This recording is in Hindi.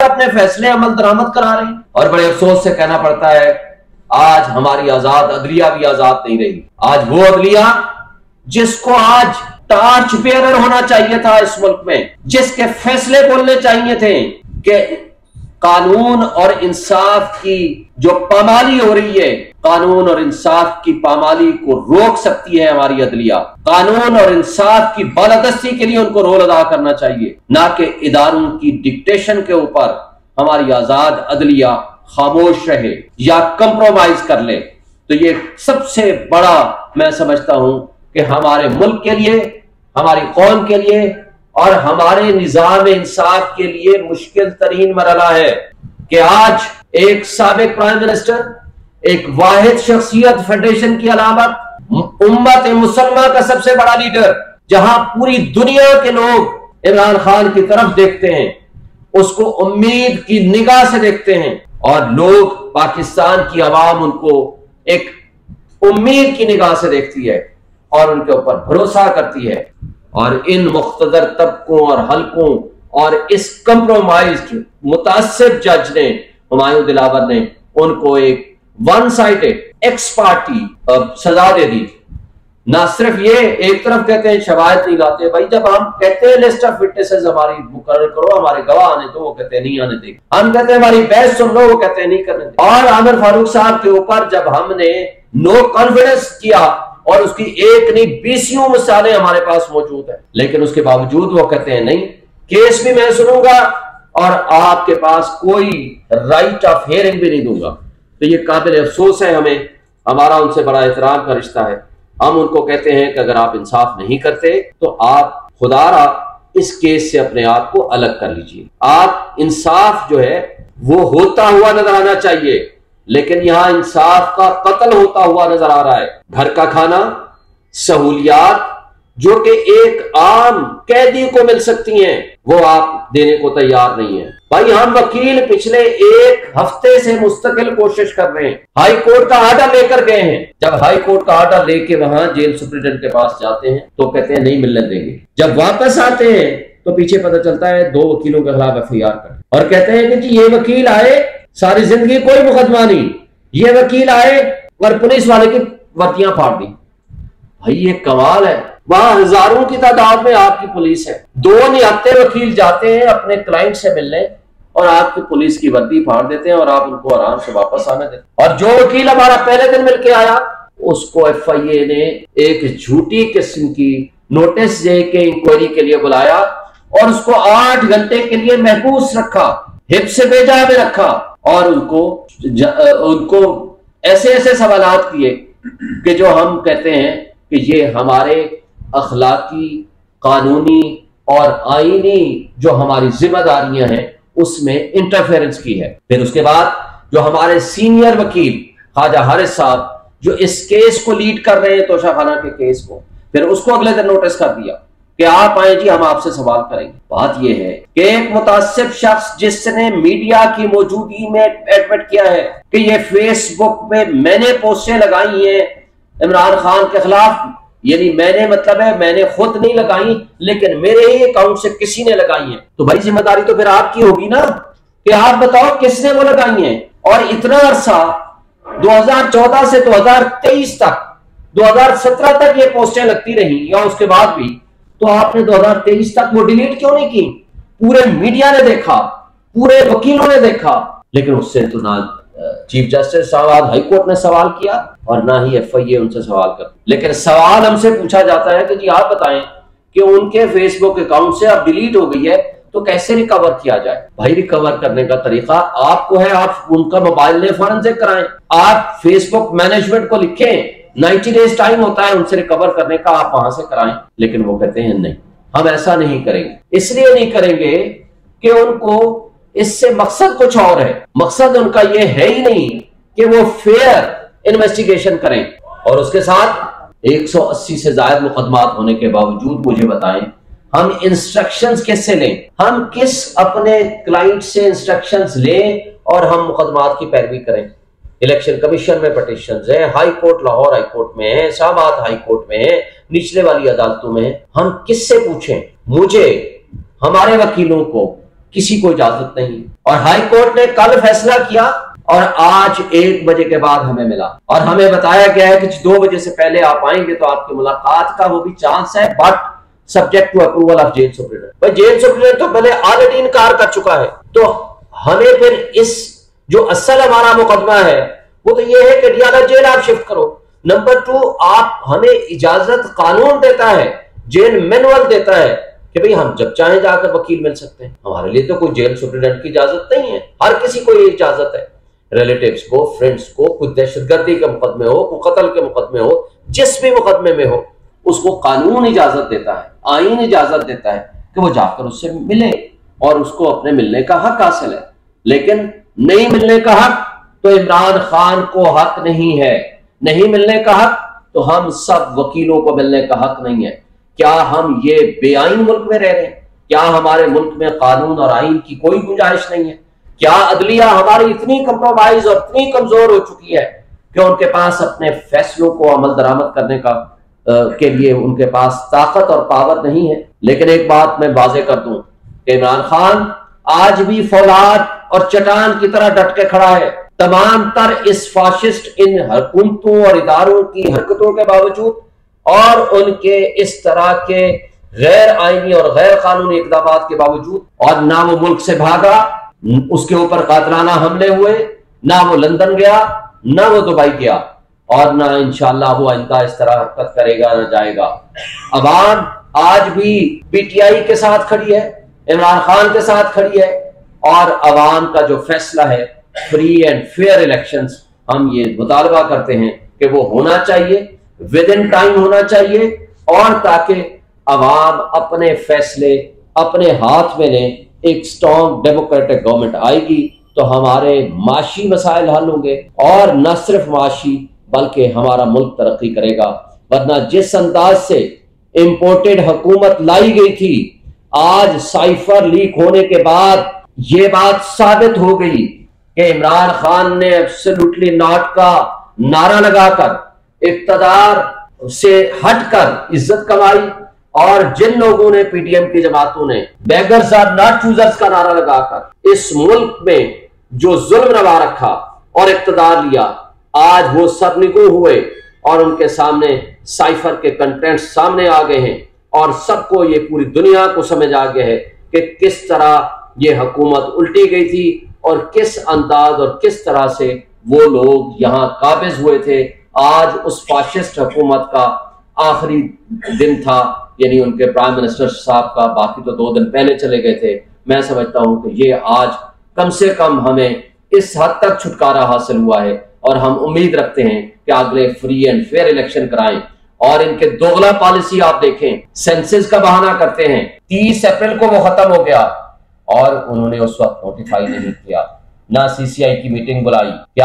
अपने फैसले अमल दरामद करा रहे हैं। और बड़े अफसोस से कहना पड़ता है आज हमारी आजाद अदलिया भी आजाद नहीं रही। आज वो अदलिया जिसको आज टार्च बेयरर होना चाहिए था इस मुल्क में, जिसके फैसले बोलने चाहिए थे कि कानून और इंसाफ की जो पामाली हो रही है, कानून और इंसाफ की पामाली को रोक सकती है हमारी अदलिया। कानून और इंसाफ की बालादस्ती के लिए उनको रोल अदा करना चाहिए, ना कि इदारों की डिक्टेशन के ऊपर हमारी आजाद अदलिया खामोश रहे या कंप्रोमाइज कर ले। तो ये सबसे बड़ा मैं समझता हूं कि हमारे मुल्क के लिए, हमारी कौम के लिए और हमारे निजाम इंसाफ के लिए मुश्किल तरीन मरहला है कि आज एक साबिक प्राइम मिनिस्टर, एक वाहिद शख्सियत फेडरेशन की अलामत, उम्मत मुसलमान का सबसे बड़ा लीडर, जहां पूरी दुनिया के लोग इमरान खान की तरफ देखते हैं, उसको उम्मीद की निगाह से देखते हैं और लोग पाकिस्तान की आवाम उनको एक उम्मीद की निगाह से देखती है और उनके ऊपर भरोसा करती है। और इन मुख्तदर तबकों और हलकों और इस कंप्रोमाइज्ड मुतासिब जज ने, हुमायूं दिलावर ने, उनको एक वन साइडेड एक्स पार्टी सजा दे दी। ना सिर्फ ये, एक तरफ कहते हैं शवायद नहीं लाते, भाई जब हम कहते हैं लिस्ट ऑफ विटनेसेस हमारी मुकर्रर करो, हमारे गवाह आने दो, वो कहते हैं नहीं आने देंगे। हम कहते हैं हमारी बहस सुन लो, वो कहते हैं नहीं करने देंगे। और आमिर फारूक साहब के ऊपर जब हमने नो कॉन्फिडेंस किया और उसकी एक नहीं 20 मिसालें हमारे पास मौजूद है, लेकिन उसके बावजूद वो कहते हैं नहीं, केस भी मैं सुनूंगा और आपके पास कोई राइट ऑफ हियरिंग भी नहीं दूंगा। तो ये काबिल अफसोस है, हमें हमारा उनसे बड़ा एहतराम का रिश्ता है। हम उनको कहते हैं कि अगर आप इंसाफ नहीं करते तो आप खुदारा इस केस से अपने आप को अलग कर लीजिए। आप इंसाफ जो है वो होता हुआ नजर आना चाहिए, लेकिन यहां इंसाफ का कत्ल होता हुआ नजर आ रहा है। घर का खाना, सहूलियात जो कि एक आम कैदी को मिल सकती हैं, वो आप देने को तैयार नहीं है। भाई हम वकील पिछले एक हफ्ते से मुस्तकिल कोशिश कर रहे हैं, हाई कोर्ट का आर्डर लेकर गए हैं। जब हाई कोर्ट का आर्डर लेके वहां जेल सुप्रीडेंट के पास जाते हैं तो कहते हैं नहीं मिलने देंगे। जब वापस आते हैं तो पीछे पता चलता है 2 वकीलों के खिलाफ FIR कर, और कहते हैं कि जी ये वकील आए, सारी जिंदगी कोई मुकदमा नहीं, ये वकील आए और पुलिस वाले की वर्दियां फाड़ दी। भाई ये कमाल है, वहां हजारों की तादाद में आपकी पुलिस है, 2 निहत्ते वकील जाते हैं अपने क्लाइंट से मिलने और आपकी पुलिस की वर्दी फाड़ देते हैं और आप उनको आराम से वापस आने देते हैं। और जो वकील हमारा पहले दिन मिलके आया उसको FIA ने एक झूठी किस्म की नोटिस दे के इंक्वायरी के लिए बुलाया और उसको 8 घंटे के लिए महबूस रखा, हिप्स से बेजा में रखा और उनको ऐसे ऐसे सवालात किए कि जो हम कहते हैं कि ये हमारे अखलाकी, कानूनी और आईनी जो हमारी जिम्मेदारियां हैं उसमें इंटरफेरेंस की है। फिर उसके बाद जो हमारे सीनियर वकील ख्वाजा हारिस साहब जो इस केस को लीड कर रहे हैं, तोशाखाना के केस को, फिर उसको अगले दिन नोटिस कर दिया कि आप आए जी, हम आपसे सवाल करेंगे। बात यह है कि एक मुतासिब शख्स जिसने मीडिया की मौजूदगी में एडमिट किया है कि ये फेसबुक पे मैंने पोस्टें लगाई हैं इमरान खान के खिलाफ, यानी मैंने मतलब है मैंने खुद नहीं लगाई लेकिन मेरे ही अकाउंट से किसी ने लगाई है, तो भाई जिम्मेदारी तो फिर आपकी होगी ना कि आप बताओ किसने वो लगाई है। और इतना अरसा 2014 से 2023 तक, 2017 तक ये पोस्टें लगती रही या उसके बाद भी, तो आपने 2023 तक वो डिलीट क्यों नहीं की? पूरे मीडिया ने देखा, पूरे वकीलों ने देखा, लेकिन उससे तो ना चीफ जस्टिस साहब हाई कोर्ट ने सवाल किया और ना ही FIA उनसे सवाल कर। लेकिन सवाल हमसे पूछा जाता है कि जी आप बताएं कि उनके फेसबुक अकाउंट से अब डिलीट हो गई है तो कैसे रिकवर किया जाए। भाई रिकवर करने का तरीका आपको है, आप उनका मोबाइल ने फॉरेंसिक कराएं, आप फेसबुक मैनेजमेंट को लिखें, 90 डेज टाइम होता है उनसे रिकवर करने का, आप वहां से कराएं। लेकिन वो कहते हैं नहीं, हम ऐसा नहीं करेंगे। इसलिए नहीं करेंगे कि उनको इससे मकसद कुछ और है। मकसद उनका यह है ही नहीं कि वो फेयर इन्वेस्टिगेशन करें। और उसके साथ 180 से ज्यादा मुकदमात होने के बावजूद मुझे बताएं हम इंस्ट्रक्शंस किससे लें, हम किस अपने क्लाइंट से इंस्ट्रक्शंस लें और हम मुकदमात की पैरवी करें। इलेक्शन कमीशन में पिटीशंस है, high court Lahore high court में है, इस्लामाबाद हाई कोर्ट में है, निचले वाली अदालतों में है, हम किससे पूछें? मुझे, हमारे वकीलों को किसी को इजाजत नहीं। और हाई कोर्ट ने कल फैसला किया और आज 1 बजे के बाद हमें मिला और हमें बताया गया है कि 2 बजे से पहले आप आएंगे तो आपकी मुलाकात का वो भी चांस है, but subject to approval of jail superintendent. भाई जेल सुप्रीडेंट तो पहले ऑलरेडी इनकार कर चुका है, तो हमें फिर इस जो असल हमारा मुकदमा है वो तो ये है कि डियाला जेल आप शिफ्ट करो। नंबर 2, आप हमें इजाजत कानून देता है, जेल मैनुअल देता है कि भाई हम जब चाहें जाकर वकील मिल सकते हैं। हमारे लिए तो कोई जेल सुप्रीडेंट की इजाजत नहीं है, हर किसी को ये इजाजत है, रिलेटिव्स को, फ्रेंड्स को, कोई दहशतगर्दी के मुकदमे हो, कोई कत्ल के मुकदमे हो, जिस भी मुकदमे में हो, उसको कानून इजाजत देता है, आईन इजाजत देता है कि वो जाकर उससे मिले और उसको अपने मिलने का हक हासिल है। लेकिन नहीं मिलने का हक तो इमरान खान को हक नहीं है, नहीं मिलने का हक तो हम सब वकीलों को मिलने का हक नहीं है। क्या हम ये बेआईन मुल्क में रह रहे हैं? क्या हमारे मुल्क में कानून और आईन की कोई गुंजाइश नहीं है? क्या अदलिया हमारी इतनी कंप्रोमाइज और इतनी कमजोर हो चुकी है कि उनके पास अपने फैसलों को अमल दरामद करने का के लिए उनके पास ताकत और पावर नहीं है? लेकिन एक बात मैं वाज़ेह कर दूं कि इमरान खान आज भी फौलाद और चट्टान की तरह डट के खड़ा है। तमाम तर इस फाशिस्ट इन हुकूमतों और इदारों की हरकतों के बावजूद और उनके इस तरह के गैर आईनी और गैर कानूनी इकदाम के बावजूद, और ना वो मुल्क से भागा, उसके ऊपर कातलाना हमले हुए, ना वो लंदन गया, ना वो दुबई गया, और ना इंशाअल्लाह वो आइंदा इस तरह हरकत करेगा ना जाएगा। अवाम आज भी पीटीआई के साथ खड़ी है, इमरान खान के साथ खड़ी है, और अवाम का जो फैसला है फ्री एंड फेयर इलेक्शंस, हम ये मुतालबा करते हैं कि वो होना चाहिए, विद इन टाइम होना चाहिए, और ताकि अवाम अपने फैसले अपने हाथ में लें। एक स्ट्रॉन्ग डेमोक्रेटिक गवर्नमेंट आएगी तो हमारे माशी मसाइल हल होंगे, और न सिर्फ माशी बल्कि हमारा मुल्क तरक्की करेगा। वरना जिस अंदाज से इंपोर्टेड हुकूमत लाई गई थी, आज साइफर लीक होने के बाद यह बात साबित हो गई कि इमरान खान ने एब्सोल्युटली नॉट का नारा लगाकर इक्तदार से हटकर इज्जत कमाई, और जिन लोगों ने पीडीएम की जमातों ने बेगर्स आर नॉट चूजर्स का नारा लगाकर इस मुल्क में जो जुल्म रवा रखा और इक्तदार लिया, आज वो सब निगो हुए और उनके सामने साइफर के कंटेंट सामने आ गए हैं, और सबको ये पूरी दुनिया को समझ आ गया है कि किस तरह ये हुकूमत उल्टी गई थी और किस अंदाज और किस तरह से वो लोग यहां काबिज हुए थे। आज उस फाशिस्ट हुकूमत का आखिरी दिन था, यानी उनके प्राइम मिनिस्टर साहब का, बाकी तो 2 दिन पहले चले गए थे। मैं समझता हूं कि ये आज कम से कम हमें इस हद तक छुटकारा हासिल हुआ है, और हम उम्मीद रखते हैं कि अगले फ्री एंड फेयर इलेक्शन कराएं। और इनके दोगला पॉलिसी आप देखें, सेंसस का बहाना करते हैं, 30 अप्रैल को वो खत्म हो गया और उन्होंने उस वक्त नोटिफाई नहीं किया, ना सीसीआई की मीटिंग बुलाई। क्या